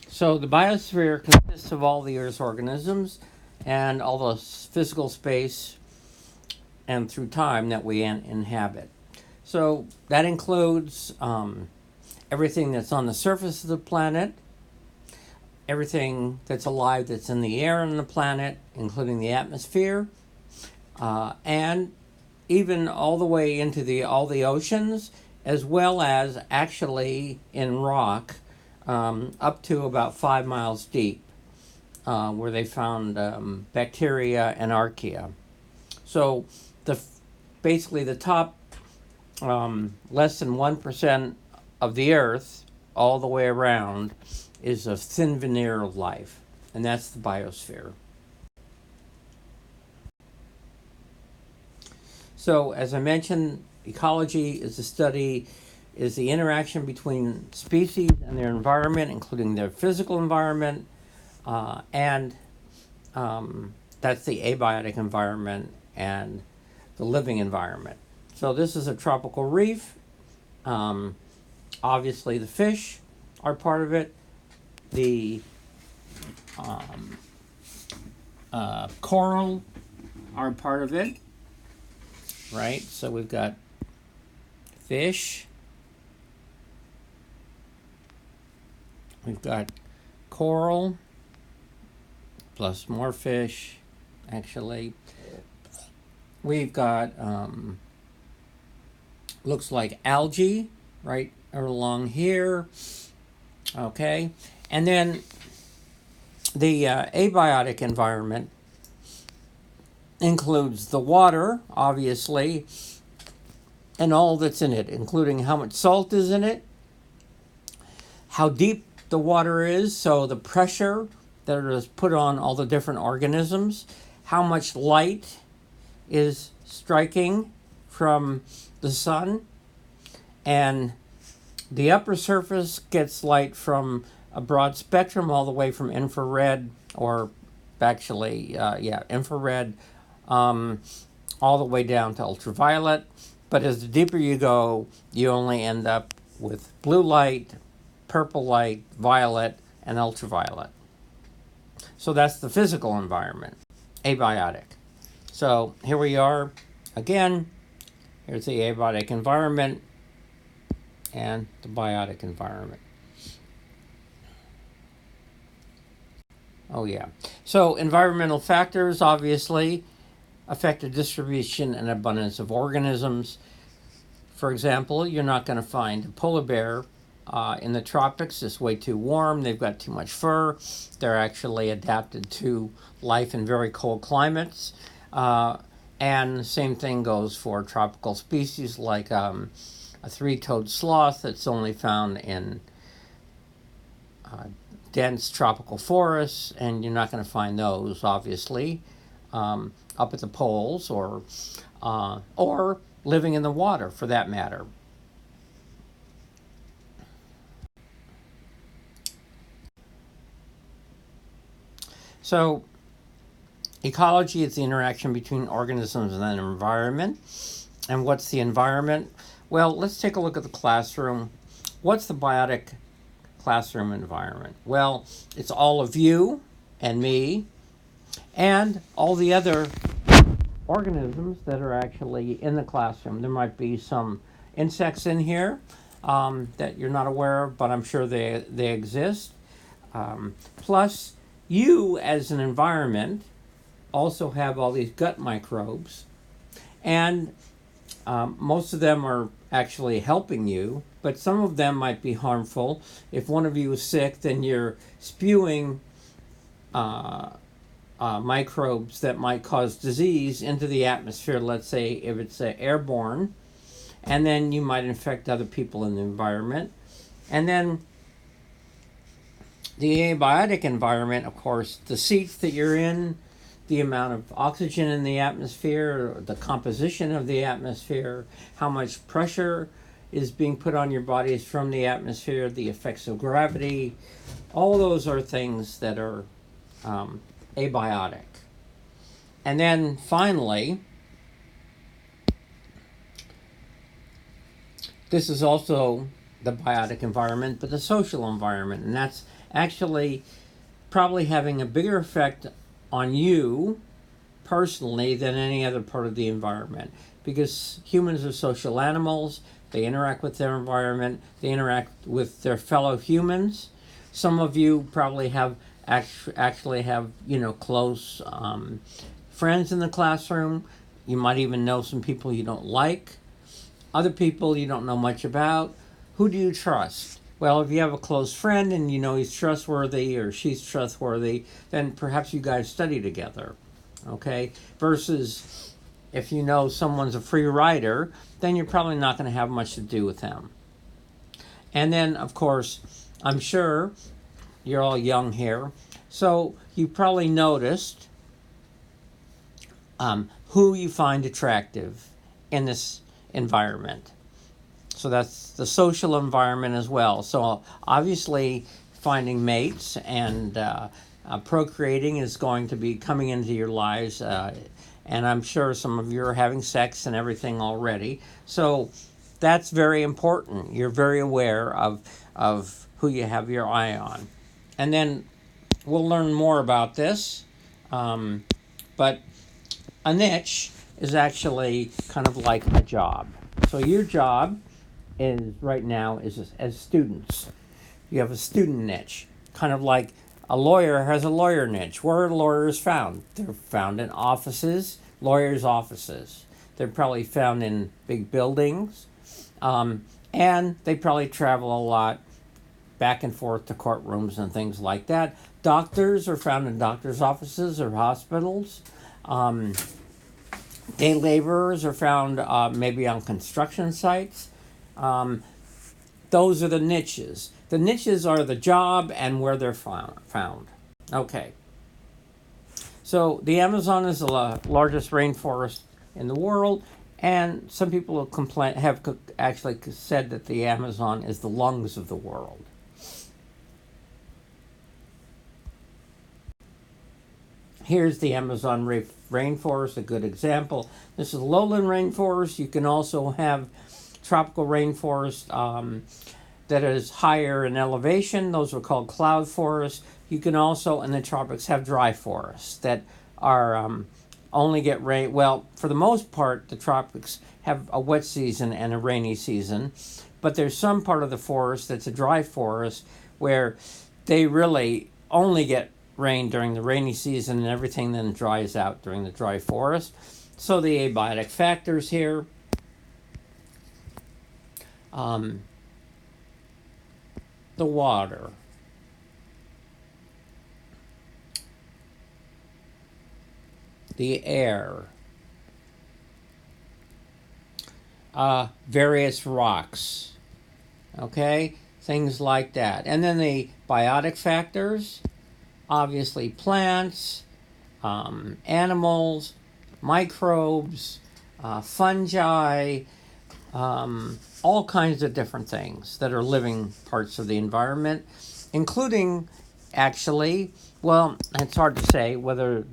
So the biosphere consists of all the Earth's organisms and all the physical space and through time that we inhabit. So that includes everything that's on the surface of the planet, everything that's alive that's in the air on the planet, including the atmosphere, and even all the way into all the oceans, as well as actually in rock, up to about 5 miles deep, where they found bacteria and archaea. So the basically the top less than 1% of the Earth, all the way around, is a thin veneer of life, and that's the biosphere. So, as I mentioned, ecology is the interaction between species and their environment, including their physical environment, and that's the abiotic environment and the living environment. So, this is a tropical reef. Obviously, the fish are part of it. The coral are part of it, right? So we've got fish, we've got coral, plus more fish, actually. We've got, looks like algae right along here, okay? And then the abiotic environment includes the water, obviously, and all that's in it, including how much salt is in it, how deep the water is, so the pressure that is put on all the different organisms, how much light is striking from the sun, and the upper surface gets light from a broad spectrum all the way from infrared, or actually, infrared, all the way down to ultraviolet. But as the deeper you go, you only end up with blue light, purple light, violet, and ultraviolet. So that's the physical environment, abiotic. So here we are again. Here's the abiotic environment and the biotic environment. Oh, yeah. So environmental factors obviously affect the distribution and abundance of organisms. For example, you're not going to find a polar bear in the tropics. It's way too warm. They've got too much fur. They're actually adapted to life in very cold climates. And the same thing goes for tropical species like a three-toed sloth that's only found in dense tropical forests, and you're not going to find those, obviously, up at the poles or living in the water, for that matter. So, ecology is the interaction between organisms and an environment. And what's the environment? Well, let's take a look at the classroom. What's the biotic classroom environment? Well, it's all of you and me and all the other organisms that are actually in the classroom. There might be some insects in here that you're not aware of, but I'm sure they exist. Plus, you as an environment also have all these gut microbes, and most of them are actually helping you, but some of them might be harmful. If one of you is sick, then you're spewing microbes that might cause disease into the atmosphere, let's say if it's airborne, and then you might infect other people in the environment. And then the abiotic environment, of course, the seats that you're in, the amount of oxygen in the atmosphere, the composition of the atmosphere, how much pressure is being put on your bodies from the atmosphere, the effects of gravity, all those are things that are abiotic. And then finally, this is also the biotic environment, but the social environment, and that's actually probably having a bigger effect on you personally than any other part of the environment, because humans are social animals. They interact with their environment, they interact with their fellow humans. Some of you probably have actually have close friends in the classroom. You might even know some people you don't like, other people you don't know much about. Who do you trust? Well, if you have a close friend and you know he's trustworthy or she's trustworthy, then perhaps you guys study together, okay? Versus if you know someone's a free rider, then you're probably not going to have much to do with them. And then, of course, I'm sure you're all young here, so you probably noticed who you find attractive in this environment. So that's the social environment as well. So obviously, finding mates and procreating is going to be coming into your lives. And I'm sure some of you are having sex and everything already. So that's very important. You're very aware of who you have your eye on. And then we'll learn more about this. But a niche is actually kind of like a job. So your job is right now is as students. You have a student niche, kind of like a lawyer has a lawyer niche. Where are lawyers found? They're found in offices, lawyers' offices. They're probably found in big buildings, and they probably travel a lot back and forth to courtrooms and things like that. Doctors are found in doctors' offices or hospitals. Day laborers are found maybe on construction sites. Those are the niches. The niches are the job and where they're found. Okay. So the Amazon is the largest rainforest in the world, and some people have actually said that the Amazon is the lungs of the world. Here's the Amazon rainforest, a good example. This is lowland rainforest. You can also have tropical rainforest that is higher in elevation. Those are called cloud forests. You can also, in the tropics, have dry forests that are only get rain. Well, for the most part, the tropics have a wet season and a rainy season. But there's some part of the forest that's a dry forest where they really only get rain during the rainy season and everything then dries out during the dry forest. So the abiotic factors here. The water. The air. Various rocks. Okay? Things like that. And then the biotic factors. Obviously plants, animals, microbes, fungi, all kinds of different things that are living parts of the environment, including actually, well, it's hard to say whether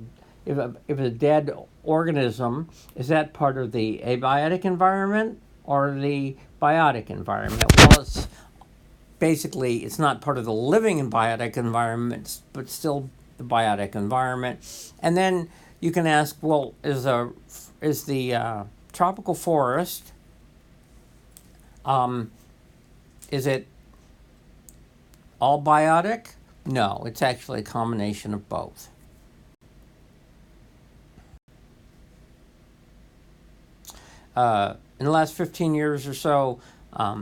if a dead organism, is that part of the abiotic environment or the biotic environment? Well, it's not part of the living and biotic environment, but still the biotic environment. And then you can ask, well, is the tropical forest, is it all biotic? No, it's actually a combination of both. In the last 15 years or so,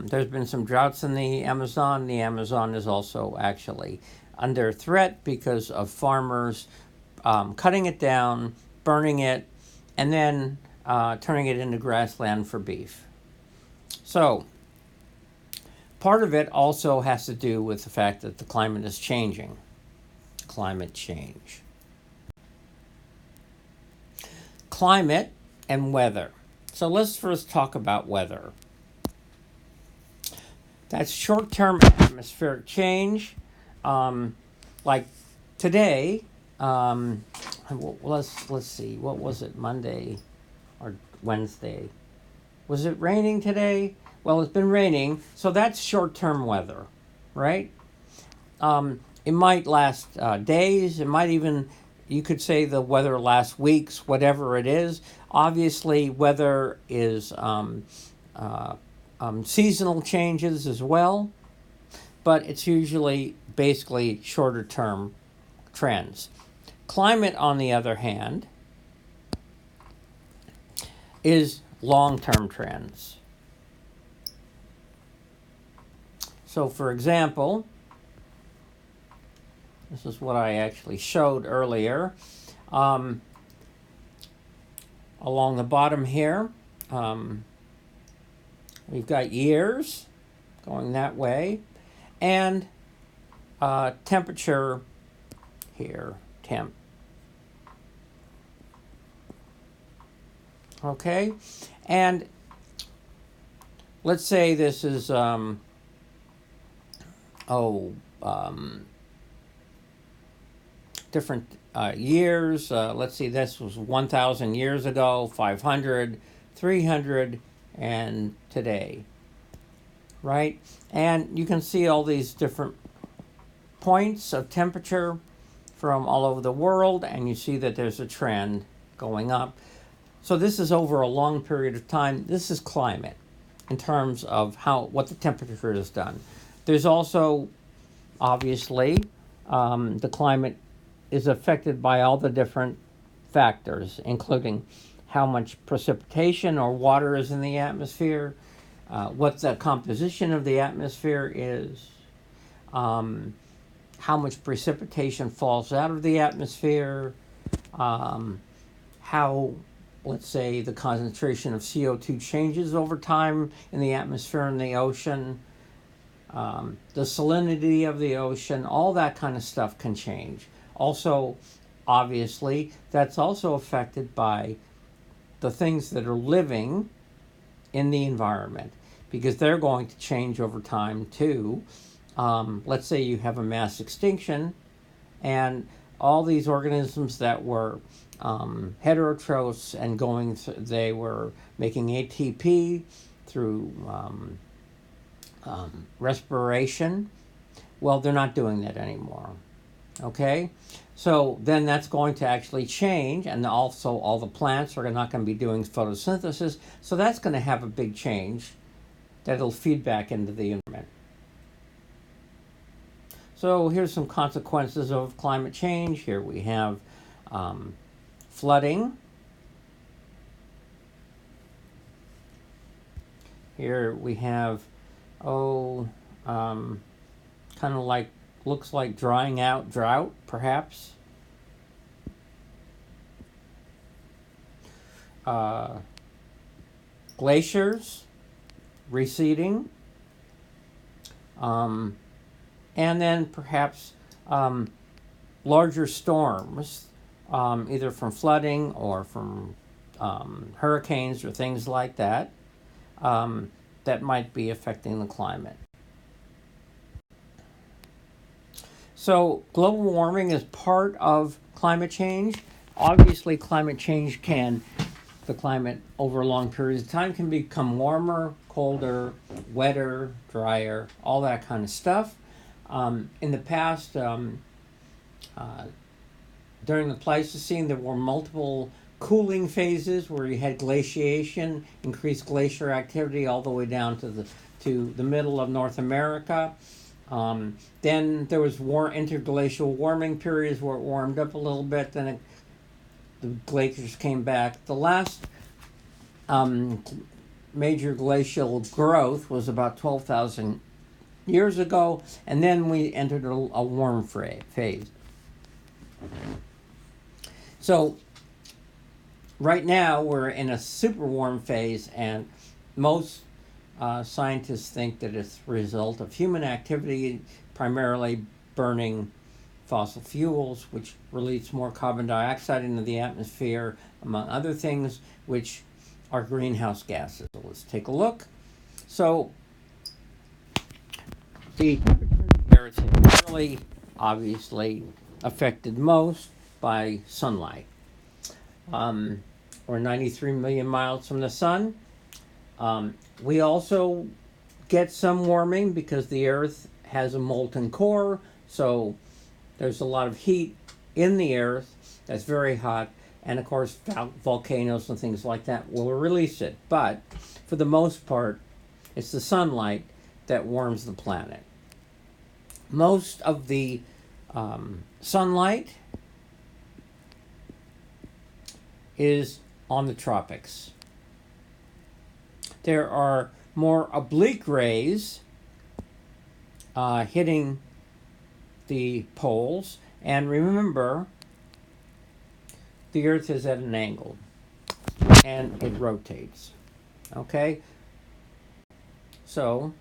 there's been some droughts in the Amazon. The Amazon is also actually under threat because of farmers cutting it down, burning it, and then turning it into grassland for beef. So part of it also has to do with the fact that the climate is changing. Climate change. Climate and weather. So let's first talk about weather. That's short-term atmospheric change. Like today, let's see, what was it, Monday or Wednesday? Was it raining today? Well, it's been raining, so that's short-term weather, right? it might last days. It might even, you could say the weather lasts weeks, whatever it is. Obviously, weather is seasonal changes as well, but it's usually basically shorter term trends. Climate, on the other hand, is long-term trends. So, for example, this is what I actually showed earlier. Along the bottom here, we've got years going that way, and temperature here, temp. Okay, and let's say this is different years. Let's see, this was 1,000 years ago, 500, 300, and today, right? And you can see all these different points of temperature from all over the world, and you see that there's a trend going up. So this is over a long period of time. This is climate in terms of what the temperature has done. There's also, obviously, the climate is affected by all the different factors, including how much precipitation or water is in the atmosphere, what the composition of the atmosphere is, how much precipitation falls out of the atmosphere, how, let's say, the concentration of CO2 changes over time in the atmosphere and the ocean, the salinity of the ocean, all that kind of stuff can change. Also, obviously, that's also affected by the things that are living in the environment, because they're going to change over time too. Let's say you have a mass extinction, and all these organisms that were heterotrophs and they were making ATP through respiration. Well, they're not doing that anymore. Okay? So then that's going to actually change, and also all the plants are not going to be doing photosynthesis. So that's going to have a big change that'll feed back into the environment. So here's some consequences of climate change. Here we have flooding. Here we have, kind of like, looks like drying out drought, perhaps. Glaciers receding. And then perhaps larger storms, either from flooding or from hurricanes or things like that, that might be affecting the climate. So global warming is part of climate change. Obviously, the climate over long periods of time can become warmer, colder, wetter, drier, all that kind of stuff. In the past, during the Pleistocene, there were multiple cooling phases where you had glaciation, increased glacier activity all the way down to the middle of North America. Then there was interglacial warming periods where it warmed up a little bit. Then the glaciers came back. The last major glacial growth was about 12,000 years ago, and then we entered a warm phase. So right now we're in a super warm phase, and most scientists think that it's the result of human activity, primarily burning fossil fuels, which release more carbon dioxide into the atmosphere, among other things, which are greenhouse gases. So let's take a look. So the temperature of the air is really obviously affected most by sunlight. We're 93 million miles from the sun. We also get some warming because the Earth has a molten core, so there's a lot of heat in the earth that's very hot, and of course volcanoes and things like that will release it. But for the most part, it's the sunlight that warms the planet. Most of the sunlight is on the tropics. There are more oblique rays hitting the poles, and remember, the Earth is at an angle and it rotates. Okay? So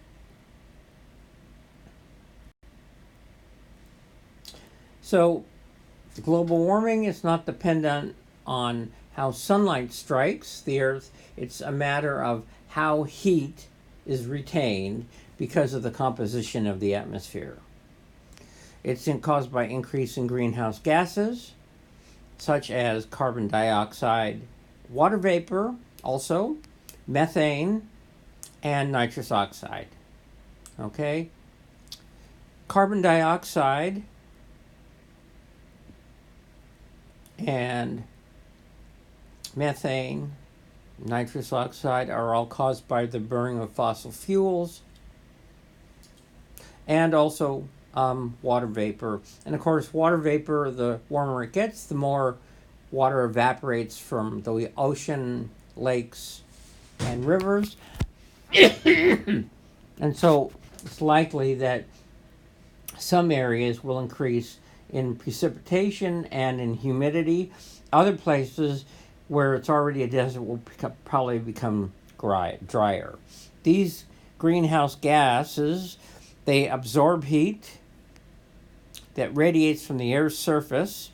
global warming is not dependent on how sunlight strikes the Earth. It's a matter of how heat is retained because of the composition of the atmosphere. It's caused by increase in greenhouse gases, such as carbon dioxide, water vapor, also methane, and nitrous oxide. Okay? Carbon dioxide and methane, nitrous oxide are all caused by the burning of fossil fuels, and also water vapor. And of course, water vapor, the warmer it gets, the more water evaporates from the ocean, lakes, and rivers. And so it's likely that some areas will increase in precipitation and in humidity. Other places where it's already a desert will probably become drier. These greenhouse gases, they absorb heat that radiates from the Earth's surface,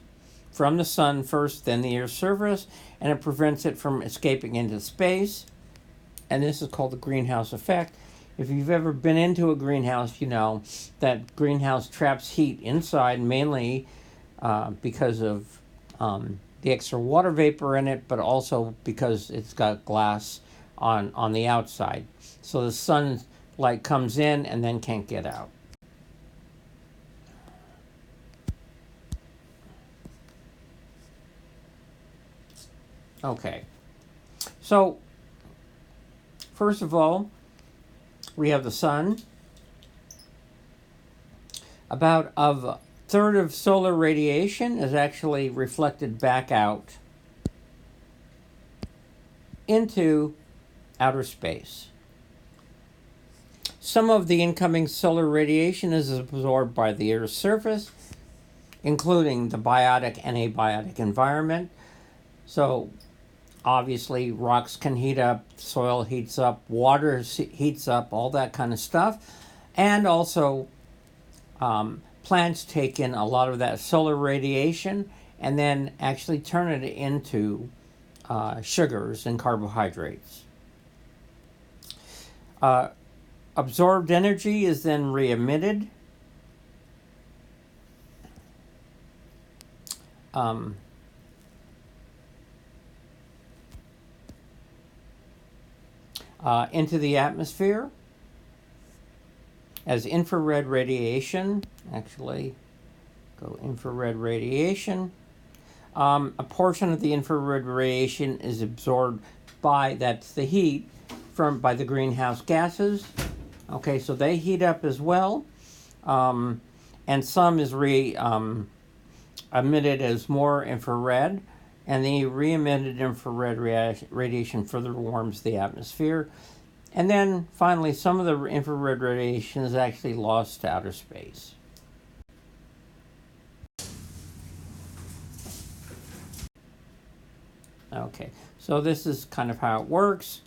from the sun first, then the Earth's surface, and it prevents it from escaping into space. And this is called the greenhouse effect. If you've ever been into a greenhouse, you know that greenhouse traps heat inside, mainly because of the extra water vapor in it, but also because it's got glass on the outside. So the sunlight comes in and then can't get out. Okay. So, first of all, we have the sun. About a third of solar radiation is actually reflected back out into outer space. Some of the incoming solar radiation is absorbed by the Earth's surface, including the biotic and abiotic environment. So, obviously, rocks can heat up, soil heats up, water heats up, all that kind of stuff. And also, plants take in a lot of that solar radiation and then actually turn it into sugars and carbohydrates. Absorbed energy is then re-emitted. Into the atmosphere as infrared radiation. Actually, go infrared radiation. A portion of the infrared radiation is absorbed that's the heat by the greenhouse gases. Okay, so they heat up as well. And some is emitted as more infrared. And the re-emitted infrared radiation further warms the atmosphere. And then finally, some of the infrared radiation is actually lost to outer space. Okay, so this is kind of how it works.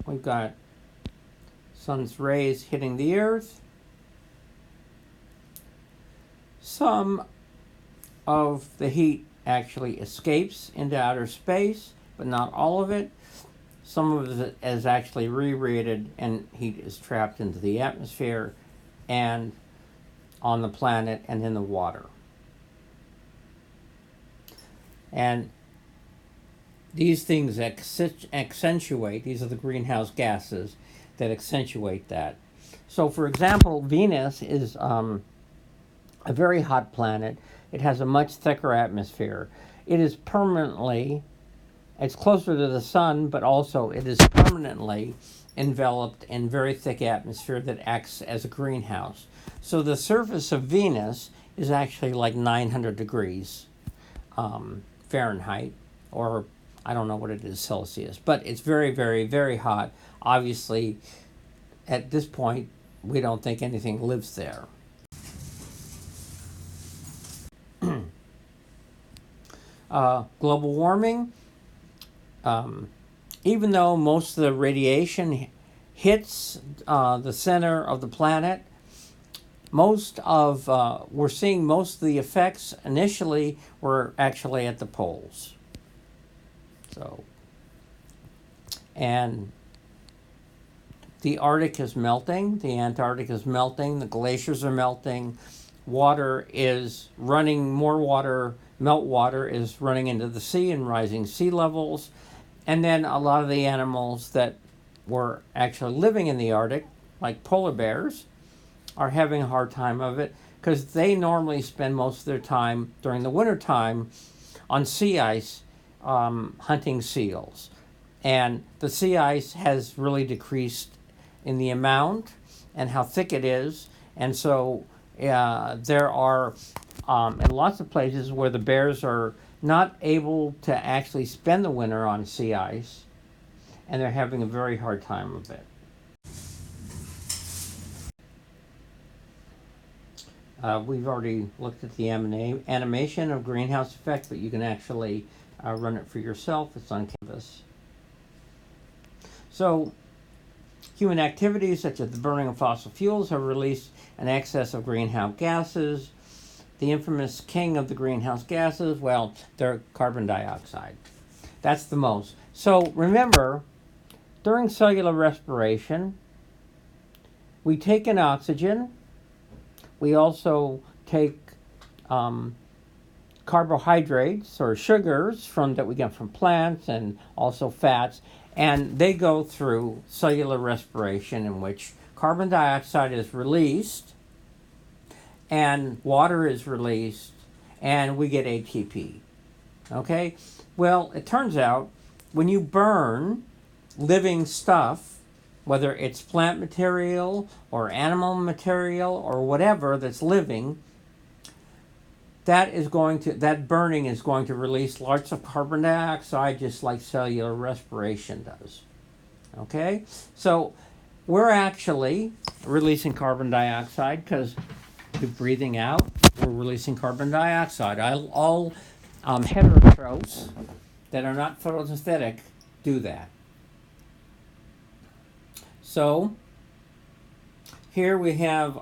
We've got sun's rays hitting the Earth. Some of the heat actually escapes into outer space, but not all of it. Some of it is actually re-radiated and heat is trapped into the atmosphere and on the planet and in the water. And these things accentuate, these are the greenhouse gases that accentuate that. So for example, Venus is a very hot planet. It has a much thicker atmosphere. It is permanently, it's closer to the sun, but also it is permanently enveloped in very thick atmosphere that acts as a greenhouse. So the surface of Venus is actually like 900 degrees Fahrenheit, or I don't know what it is Celsius, but it's very, very, very hot. Obviously, at this point, we don't think anything lives there. Global warming, even though most of the radiation hits the center of the planet, we're seeing most of the effects initially were actually at the poles. So, and the Arctic is melting, the Antarctic is melting, the glaciers are melting, water is running, more water, meltwater is running into the sea and rising sea levels. And then a lot of the animals that were actually living in the Arctic, like polar bears, are having a hard time of it because they normally spend most of their time during the winter time on sea ice hunting seals. And the sea ice has really decreased in the amount and how thick it is. And so there are in lots of places where the bears are not able to actually spend the winter on sea ice, and they're having a very hard time of it. We've already looked at the animation of greenhouse effect, but you can actually run it for yourself. It's on Canvas. So, human activities such as the burning of fossil fuels have released an excess of greenhouse gases. The infamous king of the greenhouse gases, well, they're carbon dioxide. That's the most. So remember, during cellular respiration, we take in oxygen. We also take carbohydrates or sugars that we get from plants, and also fats, and they go through cellular respiration, in which carbon dioxide is released and water is released and we get ATP. Okay? Well, it turns out when you burn living stuff, whether it's plant material or animal material or whatever that's living, that burning is going to release lots of carbon dioxide, just like cellular respiration does. Okay? So we're actually releasing carbon dioxide because we're breathing out, we're releasing carbon dioxide. All heterotrophs that are not photosynthetic do that. So here we have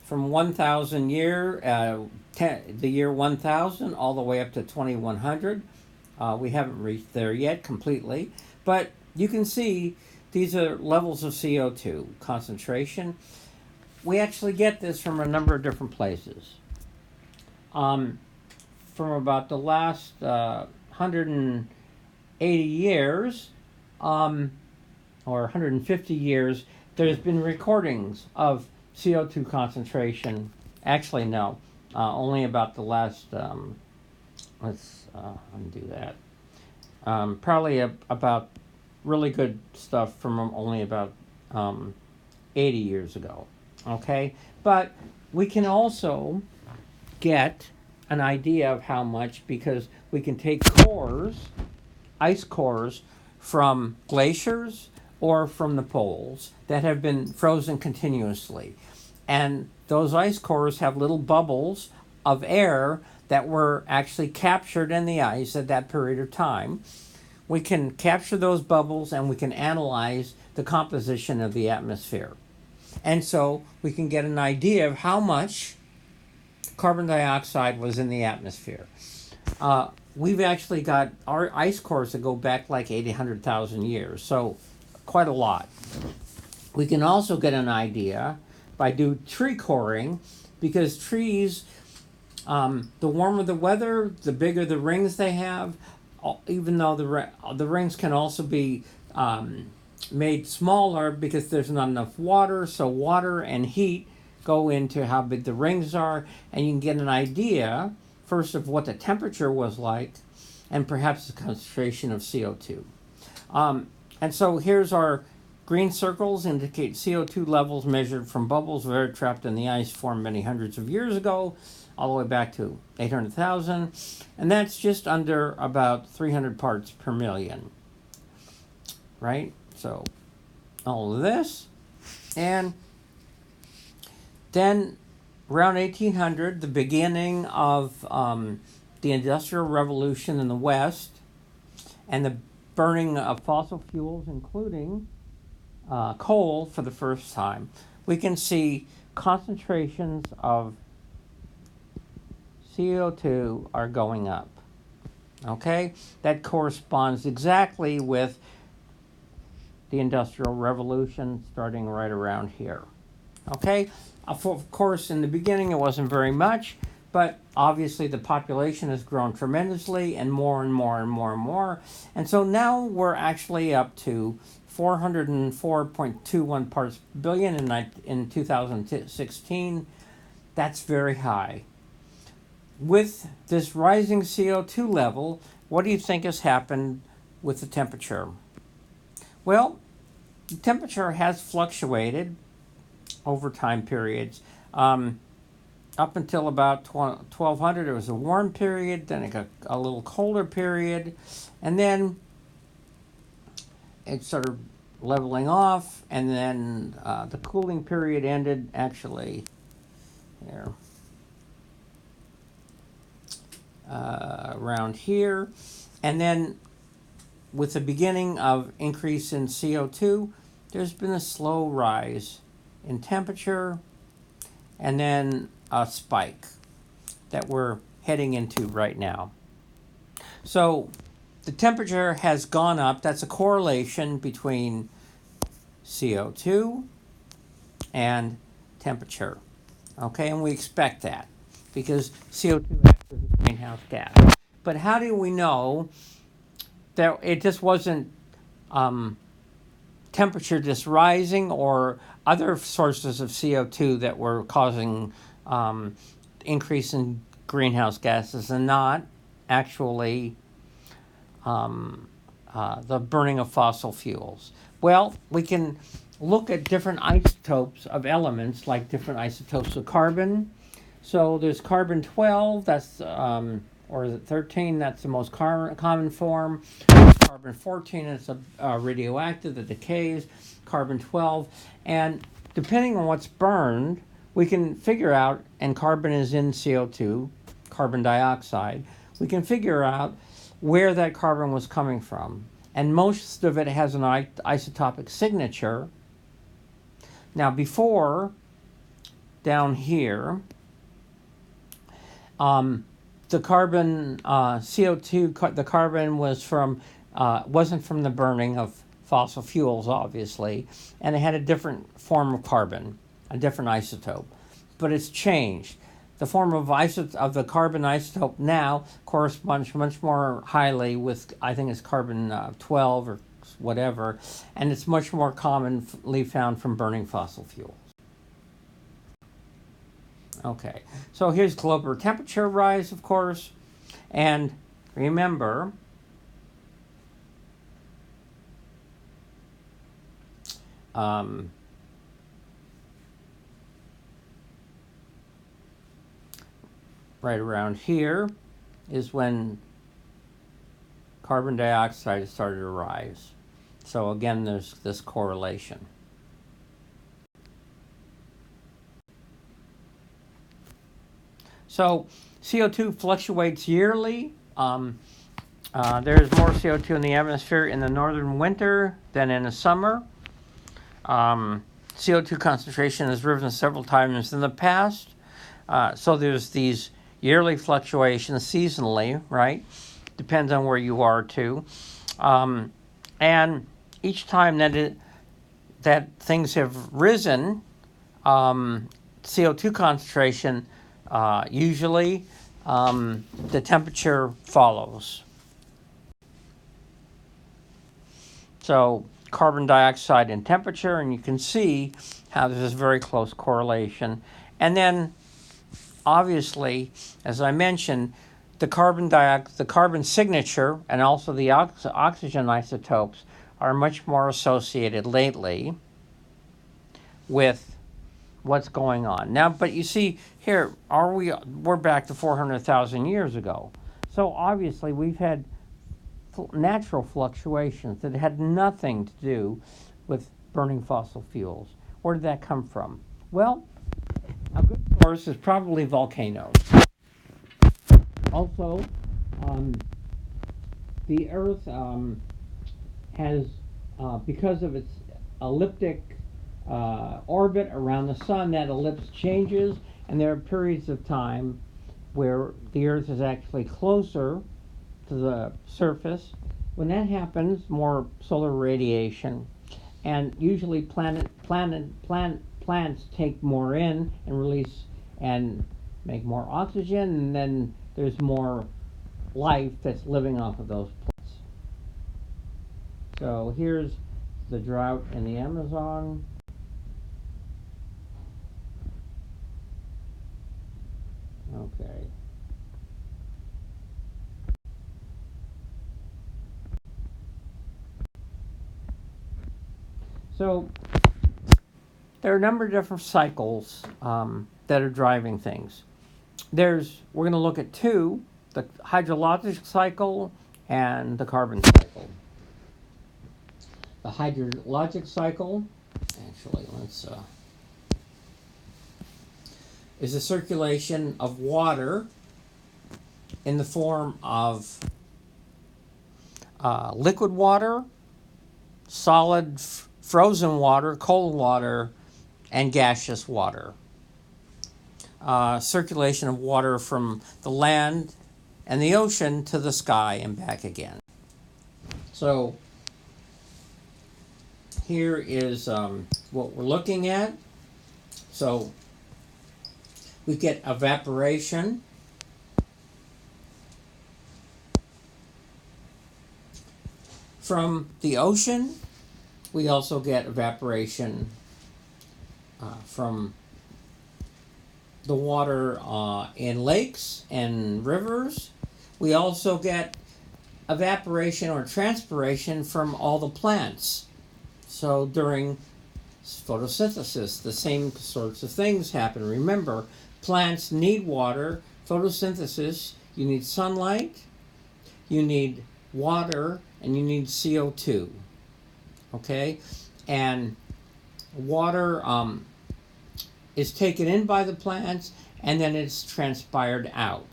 from 1,000 the year 1000 all the way up to 2100. We haven't reached there yet completely, but you can see these are levels of CO2 concentration. We actually get this from a number of different places. From about the last 180 years, or 150 years, there's been recordings of CO2 concentration. Actually, no, only about the last, let's undo that. Probably about really good stuff from only about 80 years ago. Okay, but we can also get an idea of how much, because we can take ice cores from glaciers or from the poles that have been frozen continuously. And those ice cores have little bubbles of air that were actually captured in the ice at that period of time. We can capture those bubbles and we can analyze the composition of the atmosphere. And so we can get an idea of how much carbon dioxide was in the atmosphere. We've actually got our ice cores that go back like 800,000 years, so quite a lot. We can also get an idea by doing tree coring, because trees, the warmer the weather, the bigger the rings they have, even though the rings can also be made smaller because there's not enough water, so water and heat go into how big the rings are, and you can get an idea, first, of what the temperature was like, and perhaps the concentration of CO2. And so here's our green circles indicate CO2 levels measured from bubbles of air trapped in the ice formed many hundreds of years ago, all the way back to 800,000. And that's just under about 300 parts per million, right? So all of this. And then around 1800, the beginning of the Industrial Revolution in the West, and the burning of fossil fuels, including coal, for the first time, we can see concentrations of CO2 are going up. Okay? That corresponds exactly with the Industrial Revolution starting right around here. Okay? Of course, in the beginning it wasn't very much, but obviously the population has grown tremendously, and more and more and more and more. And so now we're actually up to 404.21 parts per billion in 2016. That's very high. With this rising CO2 level, what do you think has happened with the temperature? Well, the temperature has fluctuated over time periods. Up until about 1200, it was a warm period, then it got a little colder period, and then it started leveling off, and then the cooling period ended actually here, around here. And then with the beginning of increase in CO2, there's been a slow rise in temperature, and then a spike that we're heading into right now. So the temperature has gone up. That's a correlation between CO2 and temperature. Okay, and we expect that because CO2 acts as a greenhouse gas. But how do we know that it just wasn't temperature just rising, or other sources of CO2 that were causing increase in greenhouse gases, and not actually the burning of fossil fuels? Well, we can look at different isotopes of elements, like different isotopes of carbon. So there's carbon 12, that's or is it 13? That's the most common form. Carbon 14 is a radioactive that decays. Carbon 12, and depending on what's burned, we can figure out, and carbon is in CO2, carbon dioxide, we can figure out where that carbon was coming from. And most of it has an isotopic signature. Now before, down here, the carbon, CO2, the carbon was from, wasn't from the burning of fossil fuels, obviously, and it had a different form of carbon, a different isotope. But it's changed. The form of the carbon isotope now corresponds much more highly with, I think it's carbon 12 or whatever, and it's much more commonly found from burning fossil fuels. Okay, so here's global temperature rise, of course, and remember, right around here is when carbon dioxide started to rise. So again, there's this correlation. So CO2 fluctuates yearly. There's more CO2 in the atmosphere in the northern winter than in the summer. CO2 concentration has risen several times in the past. So there's these yearly fluctuations seasonally, right? Depends on where you are too. And each time that things have risen, CO2 concentration, usually the temperature follows. So carbon dioxide and temperature, and you can see how there's this very close correlation. And then, obviously, as I mentioned, the carbon signature and also the oxygen isotopes are much more associated lately with what's going on. Now, but you see here, we're back to 400,000 years ago. So obviously we've had natural fluctuations that had nothing to do with burning fossil fuels. Where did that come from? Well, a good source is probably volcanoes. Also, the Earth has, because of its elliptic orbit around the sun, that ellipse changes, and there are periods of time where the Earth is actually closer to the surface. When that happens, more solar radiation, and usually plants take more in and release and make more oxygen, and then there's more life that's living off of those plants. So here's the drought in the Amazon. Okay. So there are a number of different cycles that are driving things. We're going to look at two, the hydrologic cycle and the carbon cycle. The hydrologic cycle, actually, is the circulation of water in the form of liquid water, solid frozen water, cold water, and gaseous water. Circulation of water from the land and the ocean to the sky and back again. So here is what we're looking at. So we get evaporation. From the ocean, we also get evaporation from the water in lakes and rivers. We also get evaporation or transpiration from all the plants. So during photosynthesis, the same sorts of things happen. Remember, plants need water. Photosynthesis, you need sunlight, you need water, and you need CO2. Okay? And water is taken in by the plants, and then it's transpired out.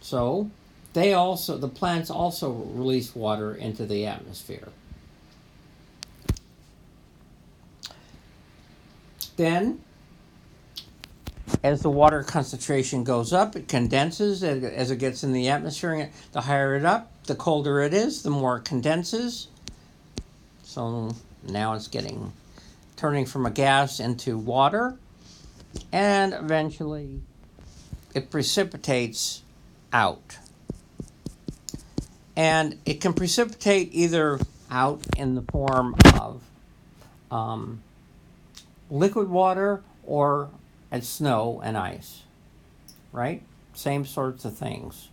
So the plants also release water into the atmosphere. Then, as the water concentration goes up, it condenses as it gets in the atmosphere. The higher it up, the colder it is, the more it condenses. So now it's turning from a gas into water, and eventually it precipitates out. And it can precipitate either out in the form of liquid water or as snow and ice, right? Same sorts of things.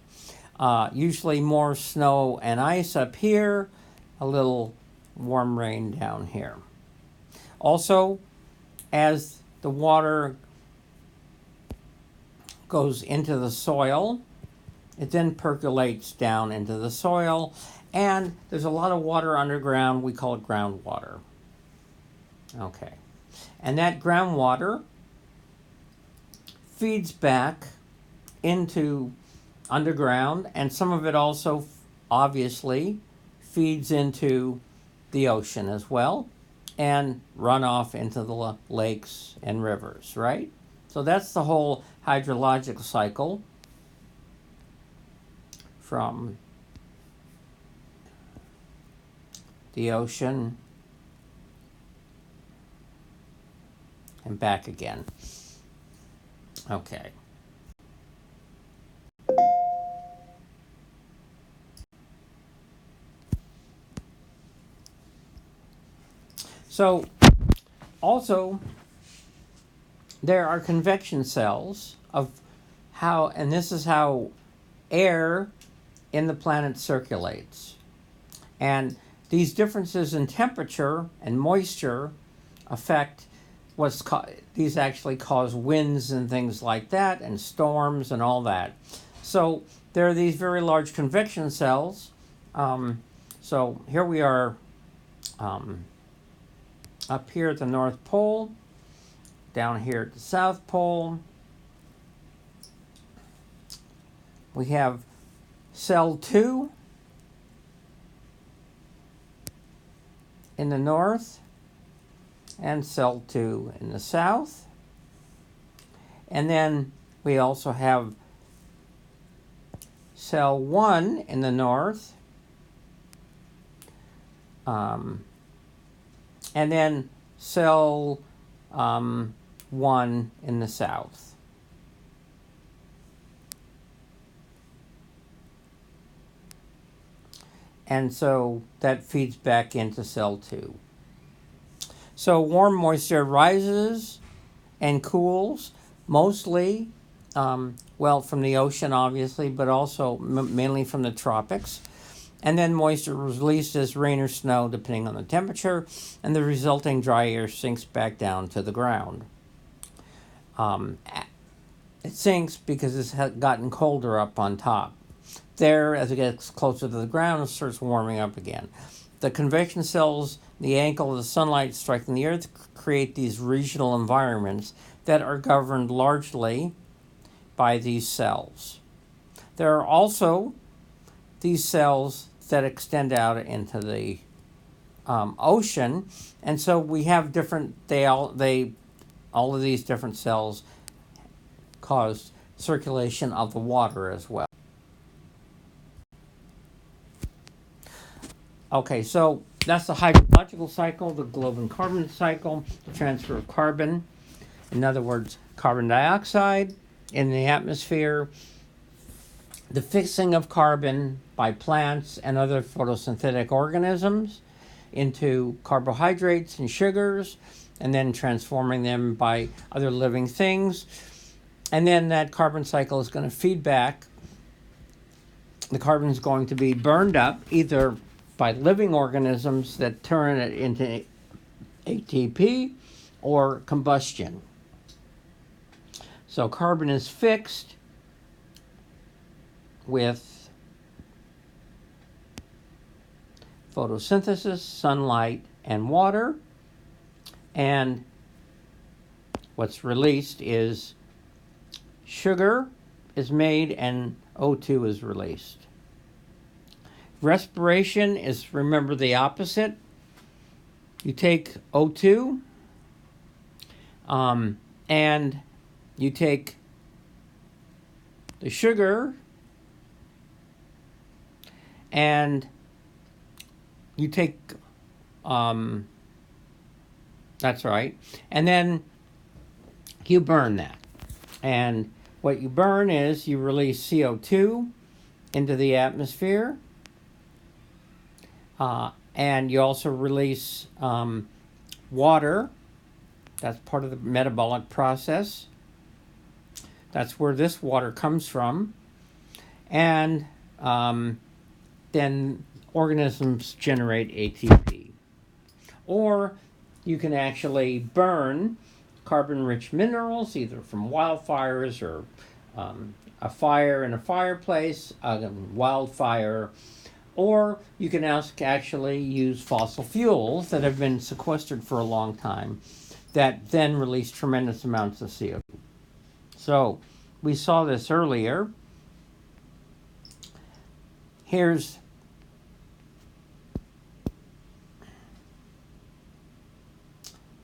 Usually more snow and ice up here, a little warm rain down here. Also, as the water goes into the soil, it then percolates down into the soil, and there's a lot of water underground. We call it groundwater. Okay. And that groundwater feeds back into underground, and some of it also obviously feeds into the ocean as well and run off into the lakes and rivers, right? So that's the whole hydrologic cycle from the ocean and back again. Okay. So also there are convection cells of how, and this is how air in the planet circulates. And these differences in temperature and moisture affect these actually cause winds and things like that, and storms and all that. So there are these very large convection cells. So here we are up here at the North Pole, down here at the South Pole. We have cell 2 in the north and cell 2 in the south. And then we also have cell 1 in the north, and then cell 1 in the south. And so that feeds back into cell 2. So warm moisture rises and cools, mostly, from the ocean, obviously, but also mainly from the tropics. And then moisture is released as rain or snow, depending on the temperature, and the resulting dry air sinks back down to the ground. It sinks because it's gotten colder up on top. There, as it gets closer to the ground, it starts warming up again. The convection cells, the angle of the sunlight striking the earth, create these regional environments that are governed largely by these cells. There are also these cells that extend out into the ocean, and so we have all of these different cells cause circulation of the water as well. Okay, so that's the hydrological cycle, the globe and carbon cycle, the transfer of carbon. In other words, carbon dioxide in the atmosphere, the fixing of carbon by plants and other photosynthetic organisms into carbohydrates and sugars, and then transforming them by other living things. And then that carbon cycle is going to feed back. The carbon is going to be burned up either by living organisms that turn it into ATP or combustion. So carbon is fixed with photosynthesis, sunlight, and water. And what's released is sugar is made and O2 is released. Respiration is, remember, the opposite. You take O2 and you take the sugar and you take, that's right, and then you burn that. And what you burn is you release CO2 into the atmosphere, and you also release water. That's part of the metabolic process. That's where this water comes from. And then organisms generate ATP. Or you can actually burn carbon-rich minerals, either from wildfires or a fire in a fireplace, a wildfire, or you can actually use fossil fuels that have been sequestered for a long time that then release tremendous amounts of CO2. So we saw this earlier. Here's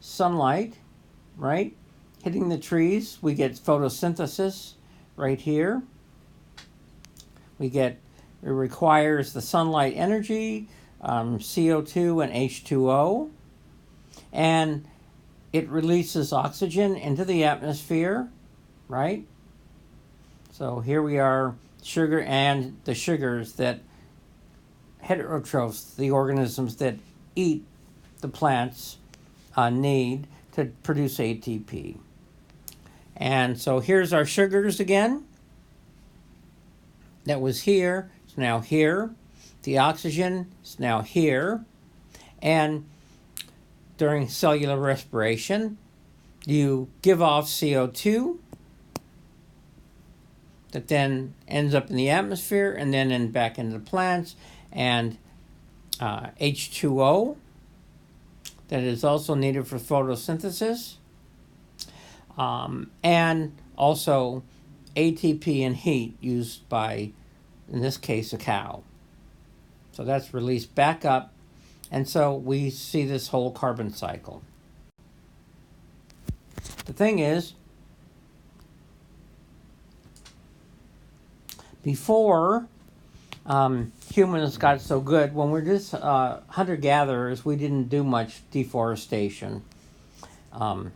sunlight, right? Hitting the trees, we get photosynthesis right here. It requires the sunlight energy, CO2 and H2O, and it releases oxygen into the atmosphere, right? So here we are, sugar and the sugars that heterotrophs, the organisms that eat the plants, need to produce ATP. And so here's our sugars again. That was here, it's now here. The oxygen is now here. And during cellular respiration, you give off CO2 that then ends up in the atmosphere and then back into the plants, and H2O that is also needed for photosynthesis, and also ATP and heat used by, in this case, a cow. So that's released back up, and so we see this whole carbon cycle. The thing is, before humans got so good, when we're just hunter-gatherers, we didn't do much deforestation. But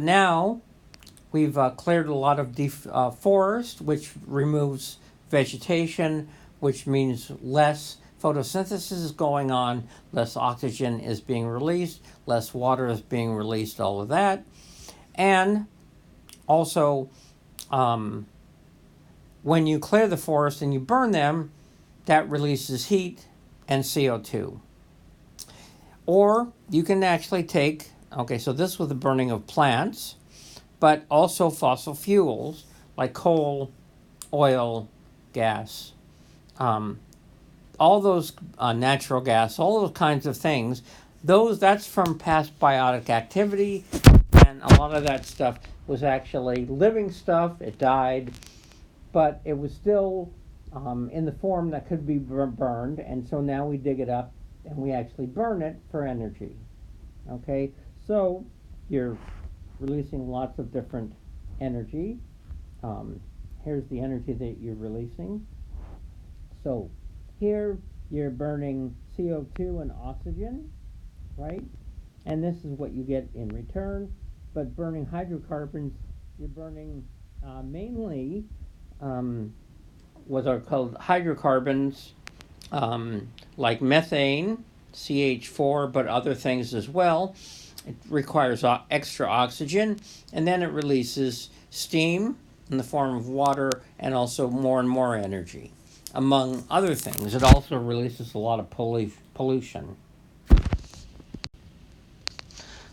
now we've cleared a lot of forest, which removes vegetation, which means less photosynthesis is going on, less oxygen is being released, less water is being released, all of that. And also, when you clear the forest and you burn them, that releases heat and CO2. Or you can actually take, so this was the burning of plants, but also fossil fuels like coal, oil, gas, all those natural gas, all those kinds of things. That's from past biotic activity, and a lot of that stuff was actually living stuff. It died, but it was still in the form that could be burned, and so now we dig it up and we actually burn it for energy. Okay, so you're releasing lots of different energy. Here's the energy that you're releasing. So here you're burning CO2 and oxygen, right? And this is what you get in return. But burning hydrocarbons, you're burning mainly what are called hydrocarbons, like methane, CH4, but other things as well. It requires extra oxygen, and then it releases steam in the form of water and also more and more energy. Among other things, it also releases a lot of pollution.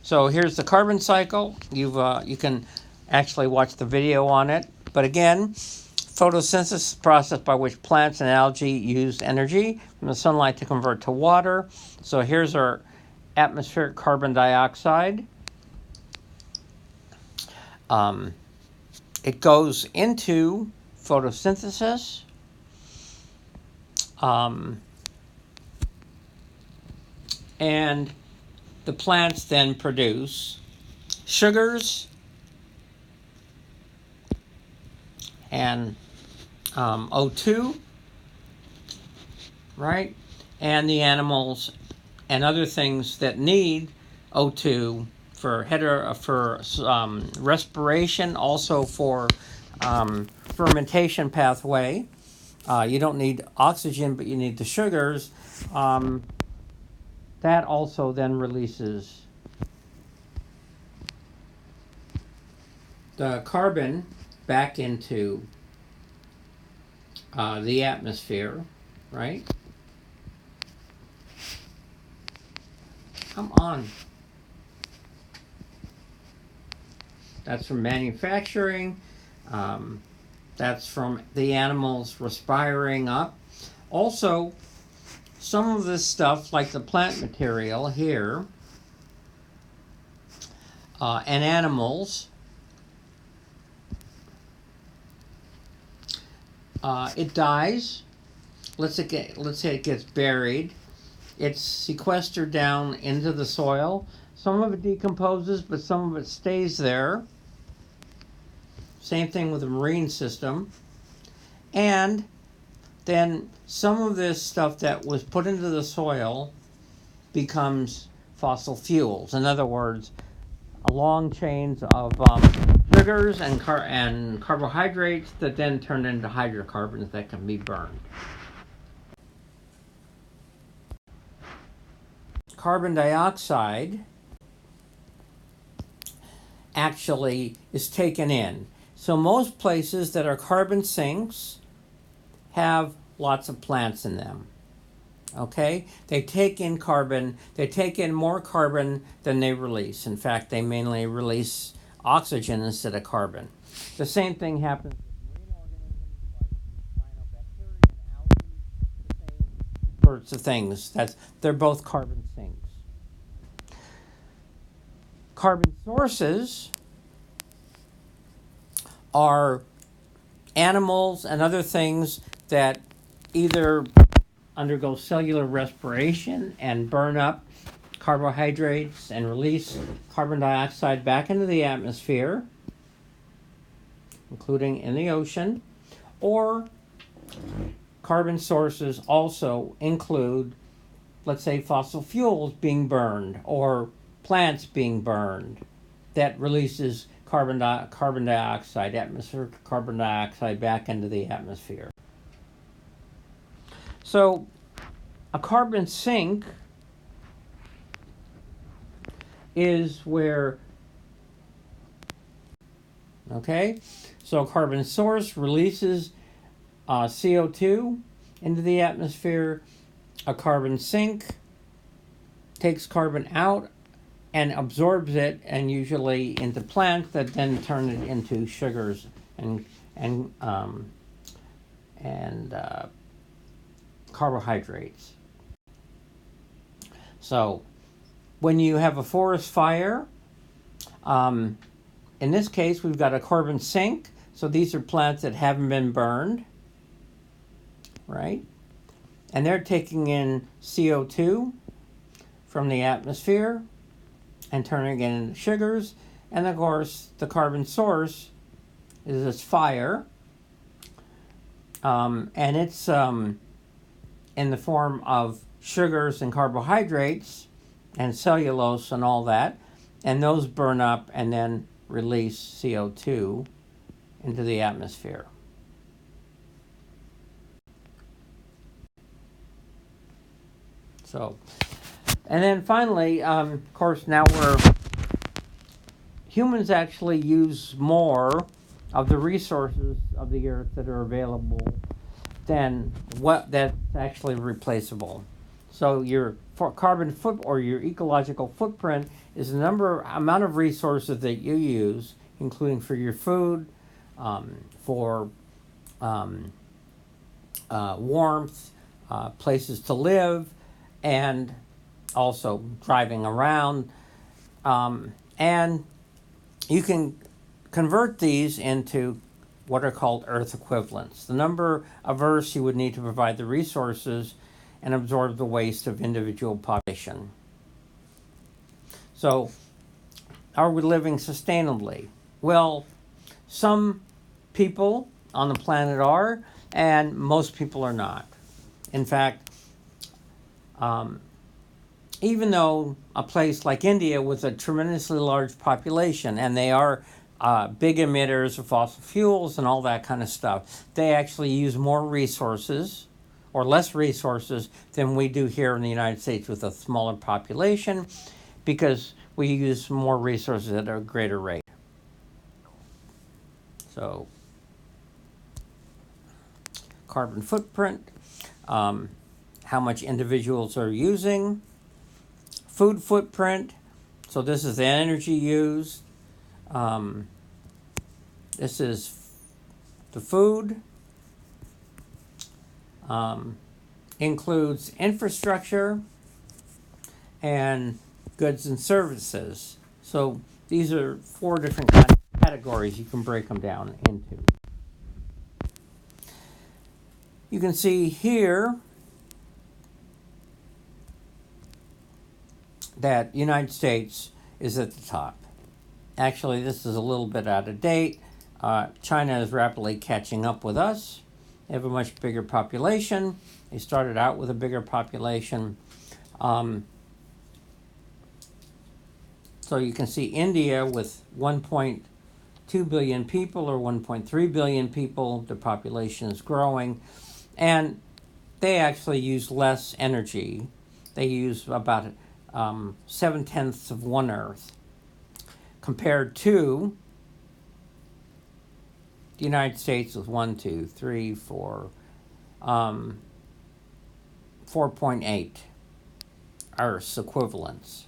So here's the carbon cycle. You can actually watch the video on it. But again, photosynthesis process by which plants and algae use energy from the sunlight to convert to water. So here's our atmospheric carbon dioxide. It goes into photosynthesis. And the plants then produce sugars and O2, right? And the animals and other things that need O2 for respiration, also for fermentation pathway. You don't need oxygen, but you need the sugars. That also then releases the carbon back into the atmosphere, right? Come on. That's from manufacturing. That's from the animals respiring up. Also, some of this stuff, like the plant material here, and animals, it dies. Let's say it gets buried. It's sequestered down into the soil. Some of it decomposes, but some of it stays there. Same thing with the marine system. And then some of this stuff that was put into the soil becomes fossil fuels. In other words, long chains of sugars and carbohydrates that then turn into hydrocarbons that can be burned. carbon dioxide actually is taken in. So most places that are carbon sinks have lots of plants in them. Okay? They take in carbon, they take in more carbon than they release. In fact, they mainly release oxygen instead of carbon. The same thing happens with marine organisms like cyanobacteria and algae, the same sorts of things. They're both carbon sinks. Carbon sources are animals and other things that either undergo cellular respiration and burn up carbohydrates and release carbon dioxide back into the atmosphere, including in the ocean, or carbon sources also include, let's say, fossil fuels being burned or plants being burned that releases carbon dioxide, atmospheric carbon dioxide back into the atmosphere. So a carbon sink is where, okay, so a carbon source releases CO2 into the atmosphere. A carbon sink takes carbon out and absorbs it, and usually into plants that then turn it into sugars and carbohydrates. So when you have a forest fire, in this case we've got a carbon sink. So these are plants that haven't been burned, right? And they're taking in CO2 from the atmosphere and turning it into sugars. And of course, the carbon source is this fire. And it's in the form of sugars and carbohydrates and cellulose and all that. And those burn up and then release CO2 into the atmosphere. So, and then finally, of course, now humans actually use more of the resources of the earth that are available than what that's actually replaceable. So your carbon foot or your ecological footprint is the amount of resources that you use, including for your food, for warmth, places to live, and also driving around. And you can convert these into what are called Earth equivalents, the number of Earths you would need to provide the resources and absorb the waste of individual population. So, are we living sustainably? Well, some people on the planet are, and most people are not. In fact, even though a place like India with a tremendously large population, and they are big emitters of fossil fuels and all that kind of stuff, they actually use more resources or less resources than we do here in the United States with a smaller population, because we use more resources at a greater rate. So, carbon footprint, how much individuals are using, food footprint, so this is the energy used, this is the food, includes infrastructure and goods and services. So these are 4 different kind of categories you can break them down into. You can see here that United States is at the top. Actually, this is a little bit out of date. China is rapidly catching up with us. They have a much bigger population. They started out with a bigger population. So you can see India with 1.2 billion people or 1.3 billion people. The population is growing. And they actually use less energy. They use about 7/10 of 1 Earth, compared to the United States with 1, 2, 3, 4, 4.8 Earth's equivalents.